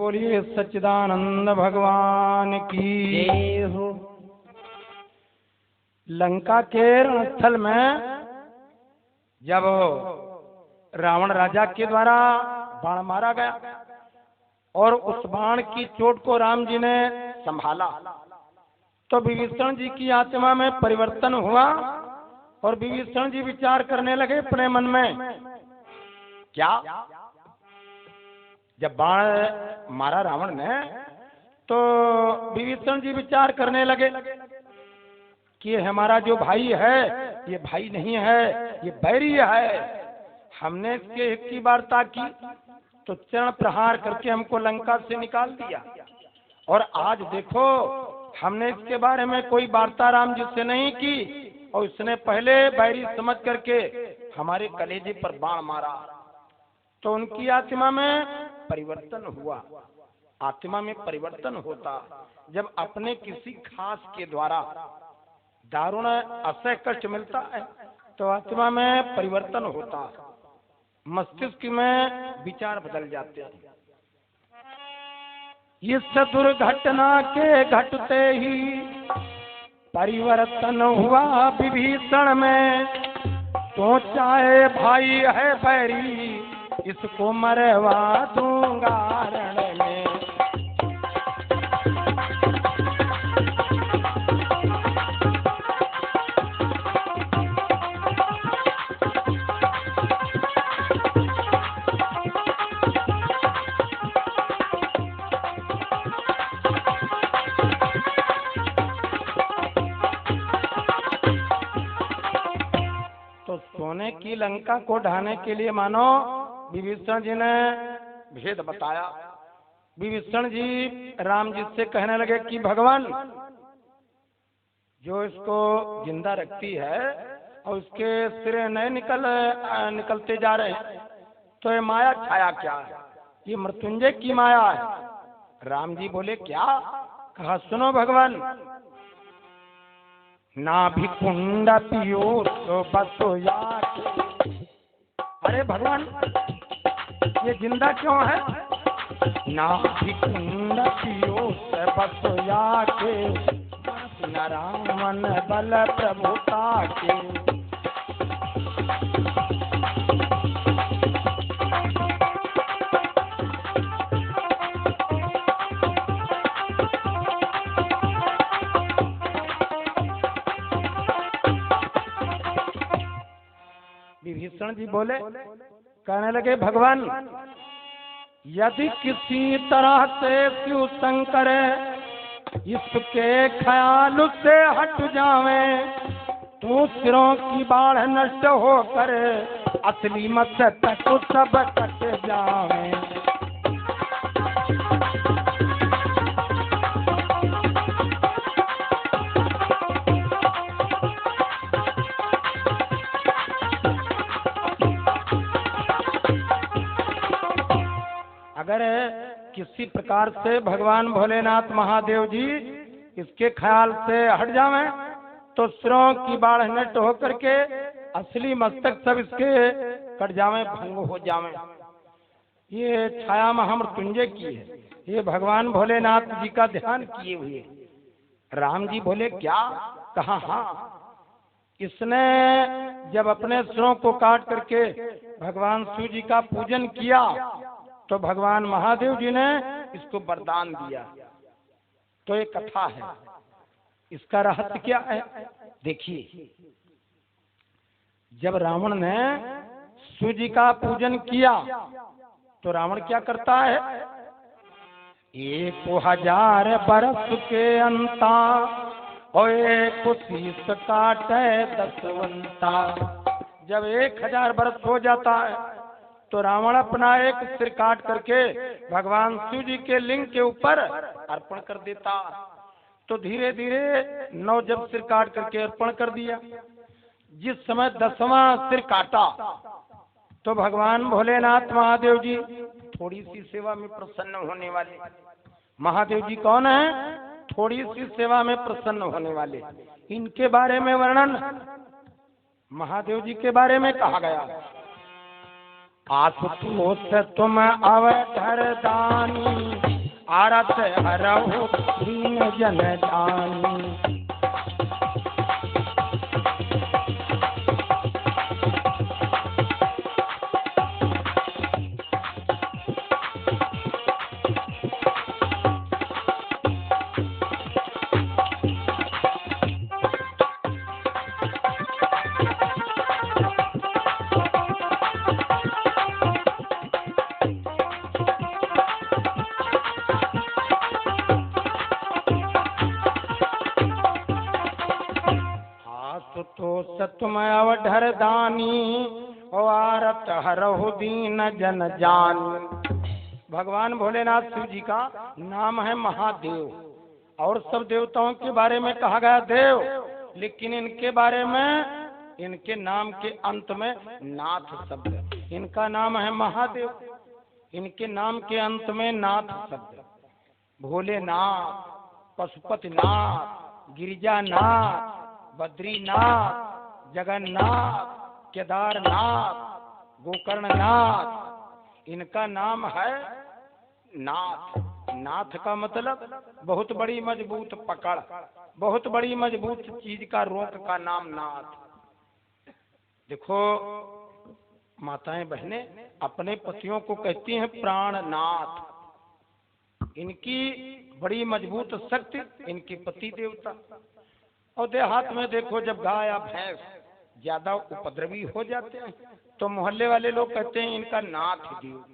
बोलिए सच्चिदानंद भगवान की जय हो। लंका के रणस्थल में जब रावण राजा के द्वारा बाण मारा गया और उस बाण की चोट को राम जी ने संभाला, तो विभीषण जी की आत्मा में परिवर्तन हुआ और विभीषण जी विचार करने लगे अपने मन में, क्या जब बाण मारा रावण ने तो विभीषण जी विचार करने लगे कि ये हमारा जो भाई है ये भाई नहीं है, ये बैरी है। हमने इसके एक की वार्ता की तो चरण प्रहार करके हमको लंका से निकाल दिया, और आज देखो हमने इसके बारे में कोई वार्ता राम जी से नहीं की और उसने पहले बैरी समझ करके हमारे कलेजे पर बाण मारा। तो उनकी आत्मा में परिवर्तन हुआ। आत्मा में परिवर्तन होता जब अपने किसी खास के द्वारा दारुण असह्य कष्ट मिलता है तो आत्मा में परिवर्तन होता, मस्तिष्क में विचार बदल जाते हैं। इस दुर्घटना के घटते ही परिवर्तन हुआ विभीषण में, तो चाहे भाई है बैरी इसको मरवा दूंगा रण में। तो सोने की लंका को ढाने के लिए मानो विभीषण जी ने भेद बताया। विभीषण जी राम जी से कहने लगे कि भगवान, जो इसको जिंदा रखती है और उसके सिरे नहीं निकलते जा रहे हैं, तो ये माया छाया क्या है? ये मृत्युंजय की माया है। राम जी बोले क्या? कहा सुनो भगवान, नाभि कुंड पियो तो बसो यार। अरे भगवान ये जिंदा क्यों है? नाभि कुंड पियो तो बसो याके, नारायण बल प्रभुता के। विभीषण जी बोले, कहने लगे भगवान, यदि किसी तरह से शिव शंकर इसके ख्याल से हट जावे तो सिरों की बाढ़ नष्ट होकर असली मस्तक सब कट जावे। अगर किसी प्रकार से भगवान भोलेनाथ महादेव जी इसके ख्याल से हट जावें तो सिरों की बाढ़ नष्ट होकर के असली मस्तक सब इसके कट जावें, भंग हो जावें। ये छाया महामृत्युंजय की है, ये भगवान भोलेनाथ जी का ध्यान किए हुए। राम जी बोले क्या? कहा हाँ, इसने जब अपने सिरों को काट करके भगवान शिव जी का पूजन किया तो भगवान महादेव जी ने इसको वरदान दिया। तो ये कथा है, इसका रहस्य क्या है? देखिए, जब रावण ने शिव जी का पूजन किया तो रावण क्या करता है? 1000 बरस के अंता और 1 शीश काटे दसवंता। जब 1000 बरस हो जाता है तो रावण अपना एक सिर काट करके भगवान शिव जी के लिंग के ऊपर अर्पण कर देता। तो धीरे धीरे 9 जब सिर काट करके अर्पण कर दिया, जिस समय 10वां सिर काटा तो भगवान भोलेनाथ महादेव जी थोड़ी सी सेवा में प्रसन्न होने वाले। महादेव जी कौन है? थोड़ी सी सेवा में प्रसन्न होने वाले। इनके बारे में वर्णन महादेव जी के बारे में कहा गया, आशुतोष तुम अवधर दानी, आरत हरहु दीन जन जानी। तुम अवधर दानी ओ आरत हरहु दीन जन जानी। भगवान भोलेनाथ शिव जी का नाम है महादेव। और सब देवताओं के बारे में कहा गया देव, लेकिन इनके बारे में इनके नाम के अंत में नाथ शब्द। इनका नाम है महादेव, इनके नाम के अंत में नाथ शब्द। भोलेनाथ, पशुपतिनाथ, गिरिजानाथ, बद्रीनाथ, जगन्नाथ, केदारनाथ, गोकर्णनाथ, इनका नाम है नाथ। नाथ का मतलब बहुत बड़ी मजबूत पकड़, बहुत बड़ी मजबूत चीज का रोक का नाम नाथ। देखो माताएं बहनें अपने पतियों को कहती हैं प्राणनाथ। इनकी बड़ी मजबूत शक्ति इनके पति देवता। और देहात में देखो जब गाय या भैंस ज्यादा उपद्रवी हो जाते हैं तो मोहल्ले वाले लोग कहते हैं इनका नाथ देव।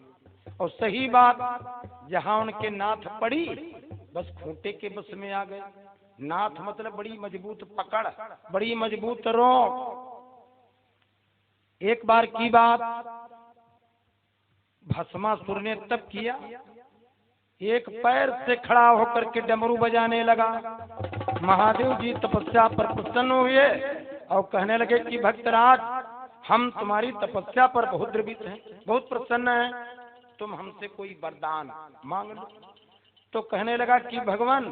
और सही बात, जहां उनके नाथ पड़ी बस खूंटे के बस में आ गए। नाथ मतलब बड़ी मजबूत पकड़, बड़ी मजबूत रोक। एक बार की बात, भस्मासुर ने तप किया, एक पैर से खड़ा होकर के डमरू बजाने लगा। महादेव जी तपस्या पर प्रसन्न हुए और कहने लगे कि भक्तराज, हम तुम्हारी तपस्या पर बहुत द्रवित हैं, बहुत प्रसन्न हैं, तुम हमसे कोई वरदान मांग लो। तो कहने लगा कि भगवान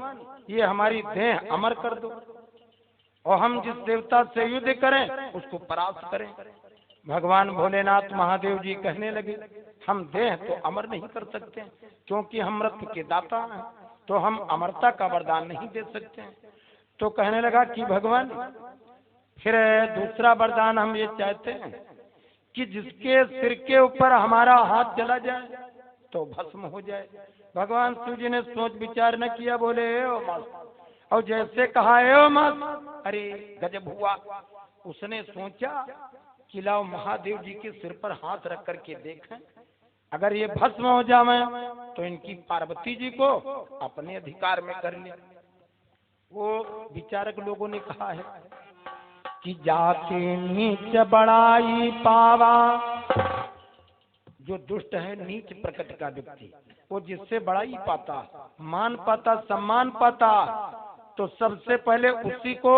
ये हमारी देह अमर कर दो और हम जिस देवता से युद्ध करें उसको परास्त करें। भगवान भोलेनाथ महादेव जी कहने लगे हम देह तो अमर नहीं कर सकते क्योंकि हम मृत्यु के दाता हैं, तो हम अमरता का वरदान नहीं दे सकते। तो कहने लगा कि भगवान फिर दूसरा वरदान हम ये चाहते हैं कि जिसके सिर के ऊपर हमारा हाथ चला जाए तो भस्म हो जाए। भगवान शिव जी ने सोच विचार न किया, बोले ओ मस्त। और जैसे कहा ए मस्त, अरे गजब हुआ। उसने सोचा कि लाओ महादेव जी के सिर पर हाथ रख करके देखें, अगर ये भस्म हो जाए तो इनकी पार्वती जी को अपने अधिकार में कर ले। वो विचारक लोगों ने कहा है कि जाके नीच बड़ाई पावा। जो दुष्ट है नीच प्रकृति का व्यक्ति, वो जिससे बड़ाई पाता, मान पाता, सम्मान पाता, तो सबसे पहले उसी को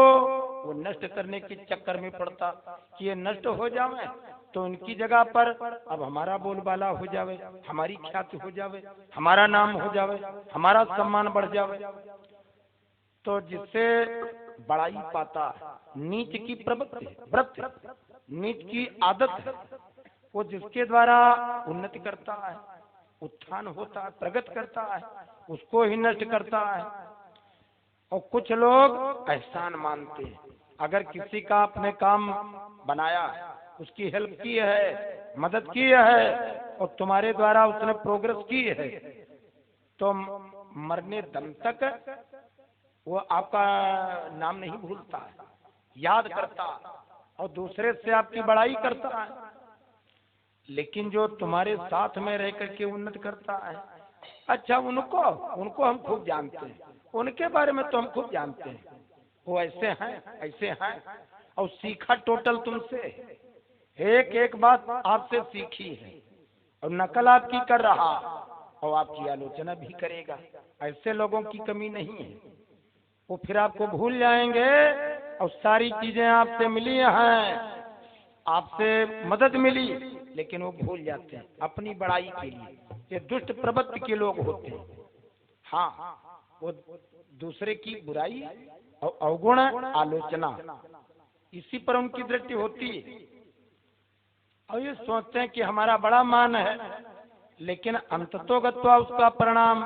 वो नष्ट करने के चक्कर में पड़ता कि ये नष्ट हो जावे तो उनकी जगह पर अब हमारा बोलबाला हो जावे, हमारी ख्याति हो जावे, हमारा नाम हो जावे, हमारा सम्मान बढ़ जावे। तो जिससे बड़ाई पाता, नीच की प्रवृत्ति, वृत्ति, नीच की आदत है, वो जिसके द्वारा उन्नति करता है, उत्थान होता है, प्रगति करता है, उसको ही नष्ट करता है। और कुछ लोग एहसान मानते हैं, अगर किसी का अपने काम बनाया, उसकी हेल्प की है, मदद की है और तुम्हारे द्वारा उसने प्रोग्रेस की है, तो मरने दम तक वो आपका नाम नहीं भूलता है, याद करता और दूसरे से आपकी बड़ाई करता है। लेकिन जो तुम्हारे साथ में रह करके उन्नत करता है, अच्छा उनको हम खूब जानते हैं, उनके बारे में तो हम खूब जानते हैं, वो ऐसे हैं और सीखा टोटल तुमसे, एक एक बात आपसे सीखी है और नकल आपकी कर रहा और आपकी आलोचना भी करेगा। ऐसे लोगों की कमी नहीं है, वो फिर आपको भूल जाएंगे और सारी चीजें आपसे मिली हैं, आपसे मदद मिली, लेकिन वो भूल जाते हैं अपनी बड़ाई के लिए। ये दुष्ट प्रवृत्ति के लोग होते हैं। हाँ, वो दूसरे की बुराई और अवगुण आलोचना, इसी पर उनकी दृष्टि होती है और ये सोचते हैं कि हमारा बड़ा मान है, लेकिन अंततोगत्वा उसका परिणाम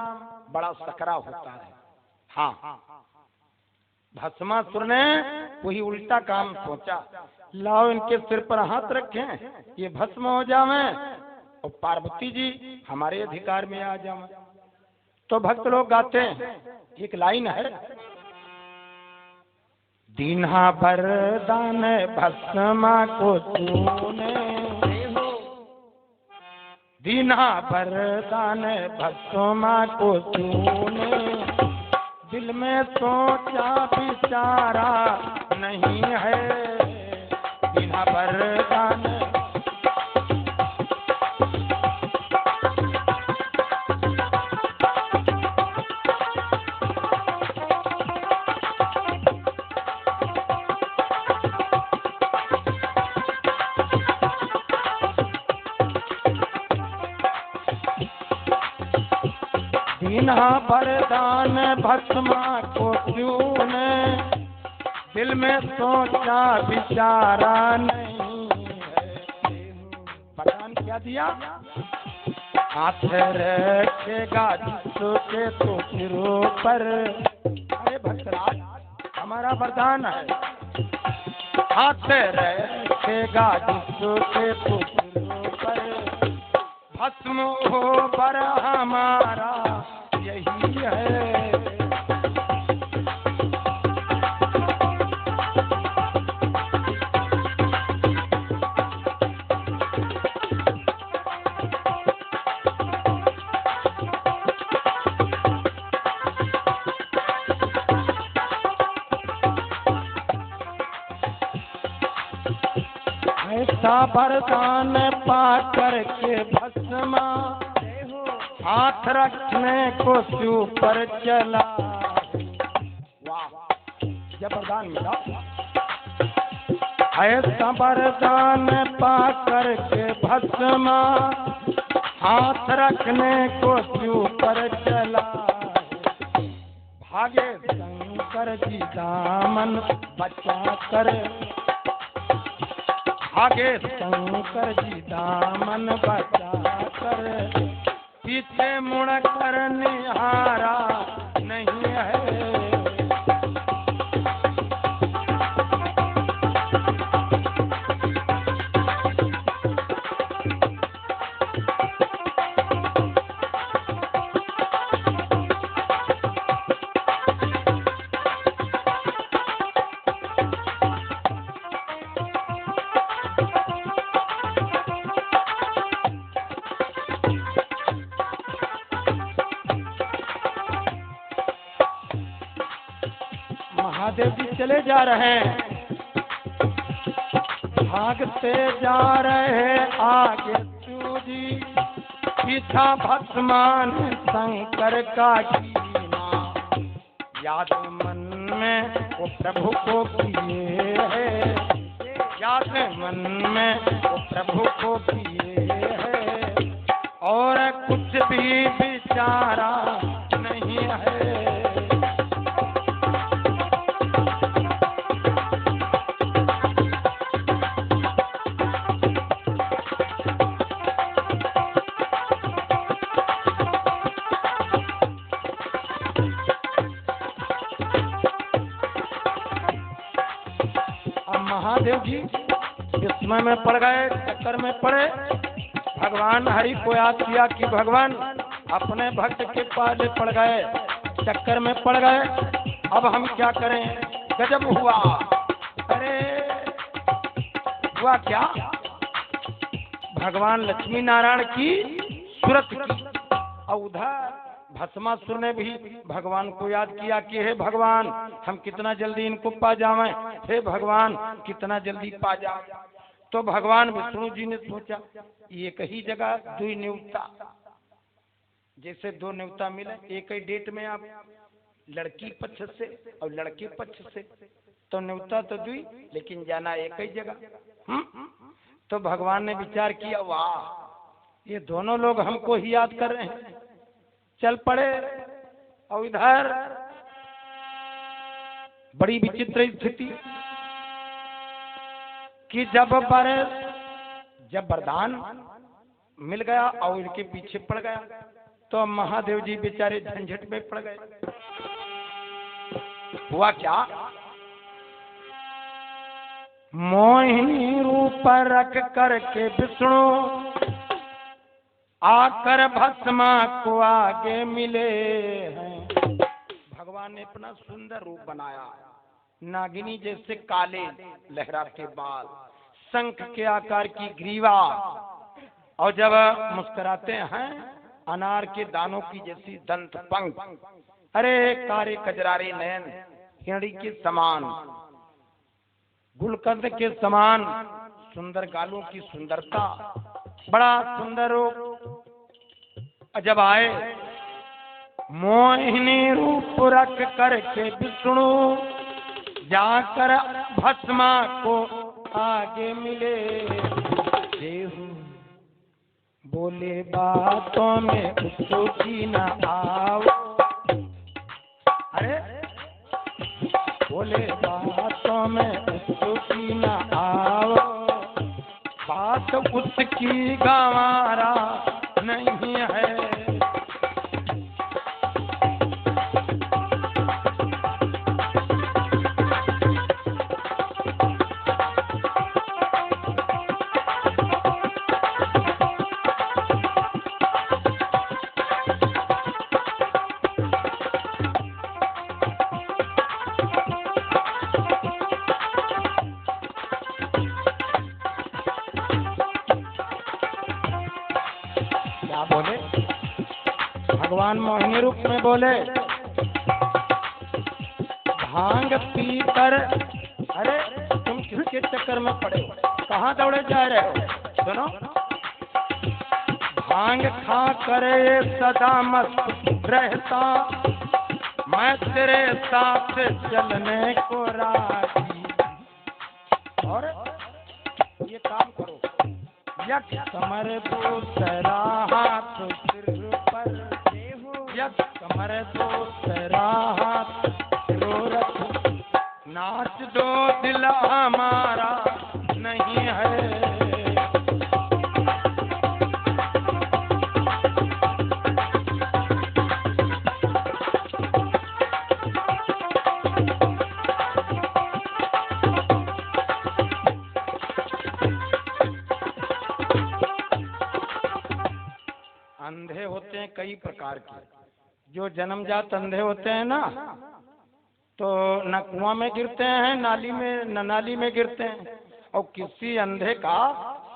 बड़ा सकरा होता है। हाँ, भस्मासुर ने वही उल्टा काम सोचा, लाओ इनके सिर पर हाथ रखें, ये भस्म हो जावे और पार्वती जी हमारे अधिकार में आ जावे। तो भक्त लोग गाते हैं, एक लाइन है, दीन्हा वरदान भस्मा को तूने, दीन्हा वरदान भस्मा को तूने, दिल में सोचा विचारा नहीं है, दीन्हा वरदान। दीन्हा वरदान भस्मा को तूने, दिल में सोचा विचारा नहीं है। वरदान क्या दिया? हाथ रखेगा जिसके तो सिरों पर। अरे भक्तराज, हमारा वरदान है, हाथ रखेगा जिसके तो सिरों पर, भस्म हो पर हमारा यही है। ऐसा वरदान पा करके भस्मा हाथ रखने को शिव पर चला। वाह, जब वरदान मिला, ऐसा वरदान पा करके भस्मा हाथ रखने को शिव पर चला। भागे शंकर जी दामन बचा कर, भागे शंकर जी दामन बचा कर, पीछे मुड़ कर निहारा नहीं है। महादेव जी चले जा रहे हैं, भागते जा रहे आगे जी, पीछा भस्मान शंकर का कीना, याद मन में वो प्रभु को किए है, याद मन में वो प्रभु को किए है, और कुछ भी विचारा नहीं है। महादेव जी विस्मय में पड़ गए, चक्कर में पड़े। भगवान हरि को याद किया कि भगवान अपने भक्त के पास पड़ गए, चक्कर में पड़ गए, अब हम क्या करें? गजब हुआ। अरे हुआ क्या? भगवान लक्ष्मी नारायण की सूरत की, और उधर भस्मासुर ने भी भगवान को याद किया कि हे भगवान, हम कितना जल्दी इनको पा जावें, हे भगवान कितना जल्दी पा जाए। तो भगवान विष्णु जी ने सोचा, एक ही जगह दो न्योता, जैसे दो न्योता मिले एक ही डेट में, आप लड़की पक्ष से और लड़के पक्ष से, तो न्योता तो दुई, लेकिन जाना एक ही जगह। तो भगवान ने विचार किया, वाह, ये दोनों लोग हमको ही याद कर रहे हैं। चल पड़े, और इधर बड़ी विचित्र स्थिति कि जब वरदान मिल गया और इनके पीछे पड़ गया, तो महादेव जी बेचारे झंझट में पड़ गए। हुआ क्या, मोहिनी रूप रख करके विष्णु आकर भस्मा को आगे मिले हैं। भगवान ने अपना सुंदर रूप बनाया, नागिनी जैसे काले लहराते बाल, शंख के आकार की ग्रीवा, और जब मुस्कुराते हैं अनार के दानों की जैसी दंत पंख, अरे कारे कजरारे नयन हिरणी के समान, गुलकंद के समान सुंदर गालों की सुंदरता, बड़ा सुंदर रूप। जब आए मोहिनी रूप रख करके विष्णु जाकर भस्मा को आगे मिले, देहु बोले बातों में उसको की न आओ, अरे बोले बातों में उसको की न आओ, बात उसकी गंवारा नहीं है। बोले भगवान मोहिनी रूप में बोले, भांग पी कर, अरे तुम किसके चक्कर में पड़े हो, कहाँ दौड़े जा रहे हो, सुनो, भांग खा कर सदा मस्त रहता, मैं तेरे साथ चलने को राजी, और ये काम करो, यक कमर दूसरा हाथ सिर पर, यक कमर दूसरा हाथ सिर रख, नाच दो दिल हमारा नहीं है। अंधे होते हैं कई प्रकार के, जो जन्मजात अंधे होते हैं ना, तो न कुआं में गिरते हैं नाली में, न नाली में गिरते हैं। और किसी अंधे का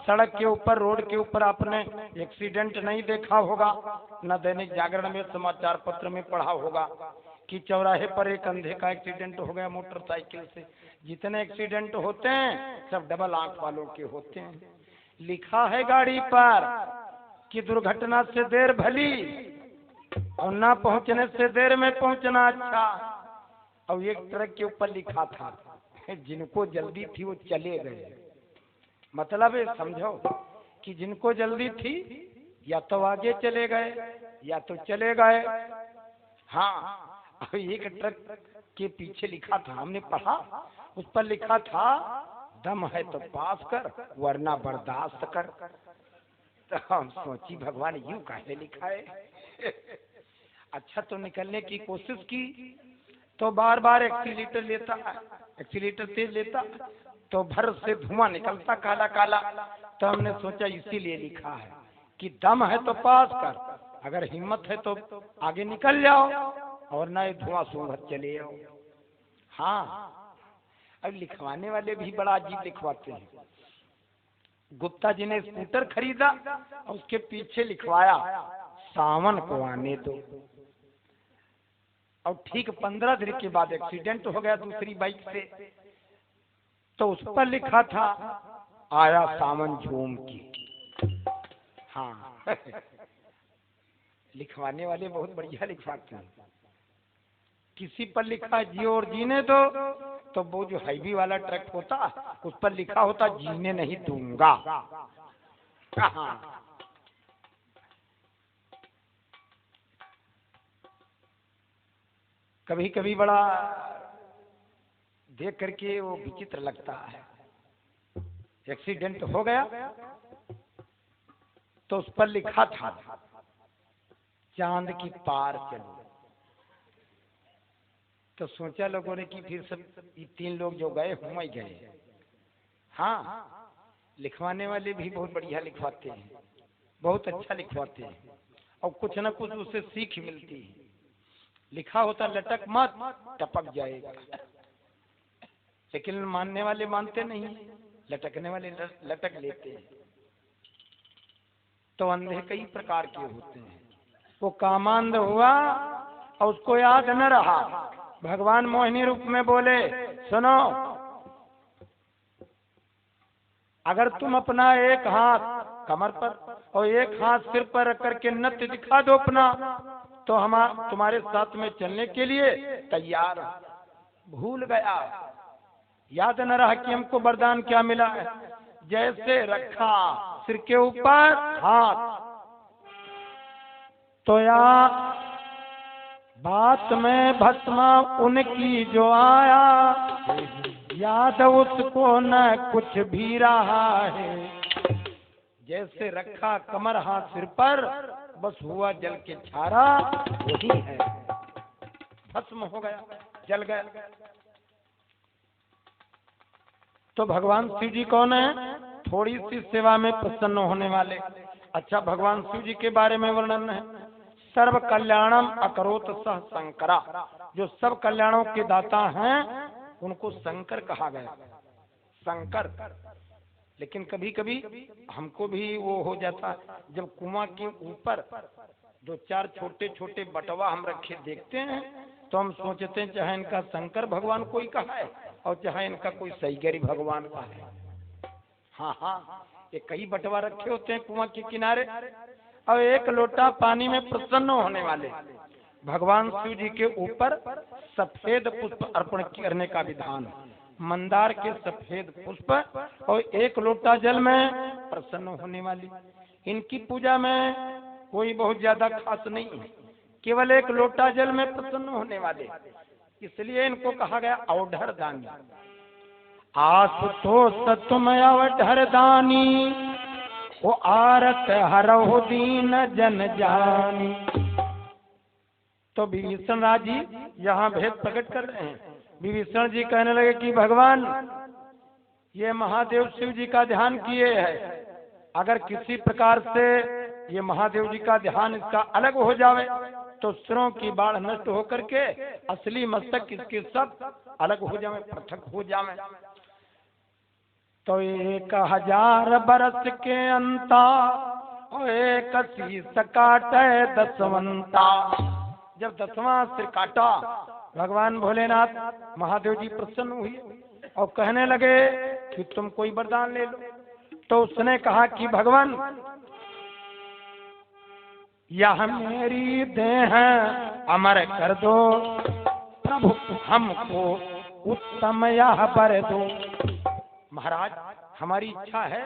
सड़क के ऊपर, रोड के ऊपर आपने एक्सीडेंट नहीं देखा होगा, न दैनिक जागरण में समाचार पत्र में पढ़ा होगा कि चौराहे पर एक अंधे का एक्सीडेंट हो गया मोटरसाइकिल से। जितने एक्सीडेंट होते हैं सब डबल आंख वालों के होते हैं। लिखा है गाड़ी पर कि दुर्घटना से देर भली और ना पहुंचने से देर में पहुंचना अच्छा। और एक ट्रक के ऊपर लिखा था, जिनको जल्दी थी वो चले गए। मतलब समझो कि जिनको जल्दी थी या तो आगे चले गए या तो चले गए। हाँ, एक ट्रक के पीछे लिखा था, हमने पढ़ा, उस पर लिखा था, दम है तो पास कर वरना बर्दाश्त कर। तो हम सोची भगवान यूं कैसे लिखा है। अच्छा, तो निकलने की कोशिश की तो बार बार एक्सीलेटर लेता, एक्सीलेटर तेज लेता तो भर से धुआं निकलता काला काला। तो हमने सोचा इसीलिए लिखा है कि दम है तो पास कर, अगर हिम्मत है तो आगे निकल जाओ और ना ये धुआं सूंघत चले आओ। हाँ, अब लिखवाने वाले भी बड़ा अजीब लिखवाते हैं। गुप्ता जी ने स्कूटर खरीदा और उसके पीछे लिखवाया सावन को आने दो। और ठीक 15 दिन के बाद एक्सीडेंट हो गया दूसरी बाइक से, तो उस पर लिखा था आया सावन झूम की। हाँ, लिखवाने वाले बहुत बढ़िया लिखवाते हैं। किसी पर लिखा जियो और जीने दो, तो वो जो हैवी वाला ट्रक होता उस पर लिखा होता जीने नहीं दूंगा। कभी कभी बड़ा देख करके वो विचित्र लगता है। एक्सीडेंट हो गया तो उस पर लिखा था चांद की पार चलो। तो सोचा लोगों ने कि फिर सब ये 3 लोग जो गए हम ही गए। हाँ, लिखवाने वाले भी बहुत बढ़िया लिखवाते हैं, बहुत अच्छा लिखवाते हैं और कुछ न कुछ उससे सीख मिलती है। लिखा होता लटक मत टपक जाएगा, लेकिन मानने वाले मानते नहीं, लटकने वाले लटक लेते हैं। तो अंधे कई प्रकार के होते हैं। वो कामांध हुआ और उसको याद न रहा। भगवान मोहिनी रूप में बोले, सुनो, अगर तुम अपना एक हाथ कमर पर और एक हाथ सिर पर रख करके नृत्य दिखा दो अपना, तो हम तुम्हारे साथ में चलने के लिए तैयार। भूल गया, याद न रहा कि हमको वरदान क्या मिला है। जैसे रखा सिर के ऊपर हाथ, तो या बात में भस्मा उनकी जो आया, याद उसको न कुछ भी रहा है। जैसे रखा कमर हाथ सिर पर, बस हुआ जल के छारा, वही है, भस्म हो गया, जल गया। तो भगवान शिव जी कौन है? थोड़ी सी सेवा में प्रसन्न होने वाले। अच्छा, भगवान शिव जी के बारे में वर्णन है, सर्व कल्याणम अकरोत सह शंकरा। जो सब कल्याणों के दाता हैं उनको शंकर कहा गया, शंकर। लेकिन कभी कभी हमको भी वो हो जाता है, जब कुआं के ऊपर 2-4 छोटे छोटे बटवा हम रखे देखते हैं तो हम सोचते हैं चाहे इनका शंकर भगवान कोई कहा है और चाहे इनका कोई सईगरी भगवान का है। हाँ हाँ, ये कई बटवा रखे होते हैं कुआं के किनारे, और एक लोटा पानी में प्रसन्न होने वाले भगवान शिव जी के ऊपर सफेद पुष्प अर्पण करने का विधान, मंदार के सफेद पुष्प और एक लोटा जल में प्रसन्न होने वाली। इनकी पूजा में कोई बहुत ज्यादा खास नहीं है, केवल एक लोटा जल में प्रसन्न होने वाले, इसलिए इनको कहा गया अवढर दानी। आशुतोष तुम अवढर दानी, वो आरत हरहु दीन जन जानी। तो विभीषण राज जी यहाँ भेद प्रकट कर रहे हैं। विभीषण जी कहने लगे कि भगवान, ये महादेव शिव जी का ध्यान किए है, अगर किसी प्रकार से ये महादेव जी का ध्यान इसका अलग हो जावे तो सिरों की बाढ़ नष्ट होकर के असली मस्तक इसके सब अलग हो जावे, पृथक हो जावे। तो 1000 बरस के अंता और 1 शीस काटे दसवंता। जब 10वां सिर काटा, भगवान भोलेनाथ महादेव जी प्रसन्न हुए और कहने लगे कि तुम कोई वरदान ले लो। तो उसने कहा कि भगवान, यह मेरी देह अमर कर दो, प्रभु हमको उत्तम यह वर दो। महाराज, हमारी इच्छा है,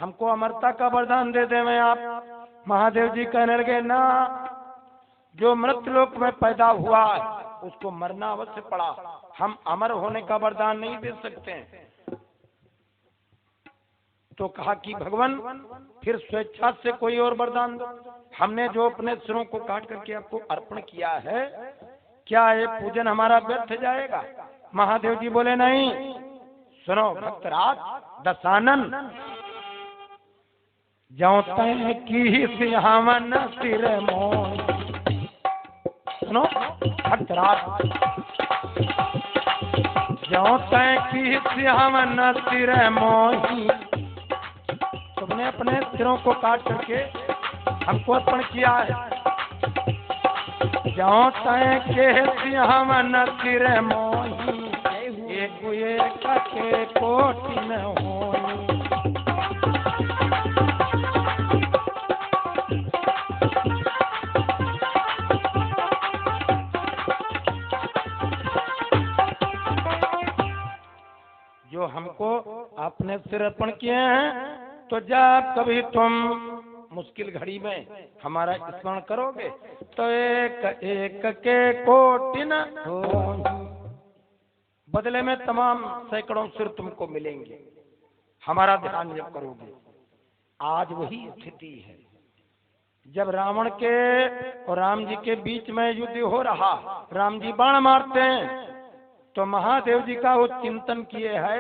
हमको अमरता का वरदान दे दे मैं आप। महादेव जी कहने लगे, ना, जो मृत्युलोक में पैदा हुआ उसको मरना अवश्य पड़ा, हम अमर होने का वरदान नहीं दे सकते हैं। तो कहा कि भगवान, फिर स्वेच्छा से कोई और वरदान दो। हमने जो अपने सिरों को काट करके आपको अर्पण किया है, क्या ये पूजन हमारा व्यर्थ जाएगा? महादेव जी बोले, नहीं। सुनो भक्तराज दशानन, ज्यों तय की सिहावन सिर मोह। सुनो भक्तराज, ज्यों तय की सिहावन सिर मोही। तुमने अपने सिरों को काट करके हमको अर्पण किया है। ज्यों तय के सिहावन सिर मोही, एक के कोटि न होई। जो हमको आपने सिर अर्पण किए हैं, तो जब कभी तुम मुश्किल घड़ी में हमारा स्मरण करोगे तो एक एक के कोटि न होई। बदले में तमाम सैकड़ों सिर तुमको मिलेंगे, हमारा ध्यान जब करोगे। आज वही स्थिति है। जब रावण के और राम जी के बीच में युद्ध हो रहा, राम जी बाण मारते हैं तो महादेव जी का वो चिंतन किए है,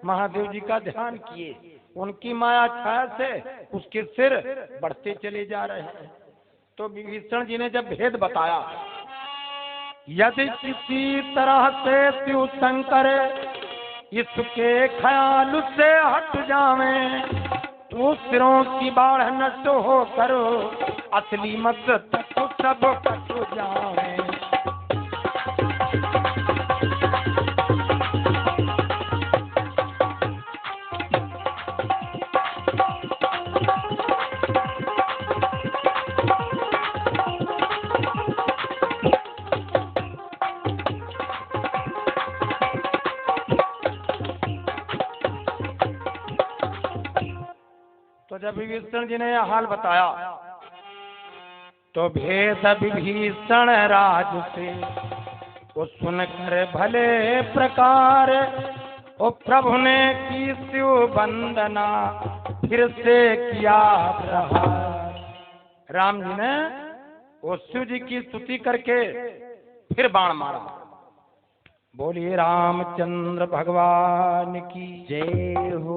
महादेव जी का ध्यान किए, उनकी माया छाया से उसके सिर बढ़ते चले जा रहे हैं। तो विभीषण जी ने जब भेद बताया, यदि किसी तरह से शिव शंकर इसके ख्याल से हट जावे तो सिरों की बाढ़ नष्ट हो करो असली मकसद तो सब कट जावे। तो जब विभीषण जी ने यह हाल बताया तो भेद विभीषण राज से वो सुनकर भले प्रकार ओ प्रभु ने की शिव वंदना फिर से किया प्रहार। राम जी ने वो शिव जी की स्तुति करके फिर बाण मारा। बोलिए रामचंद्र भगवान की जय हो।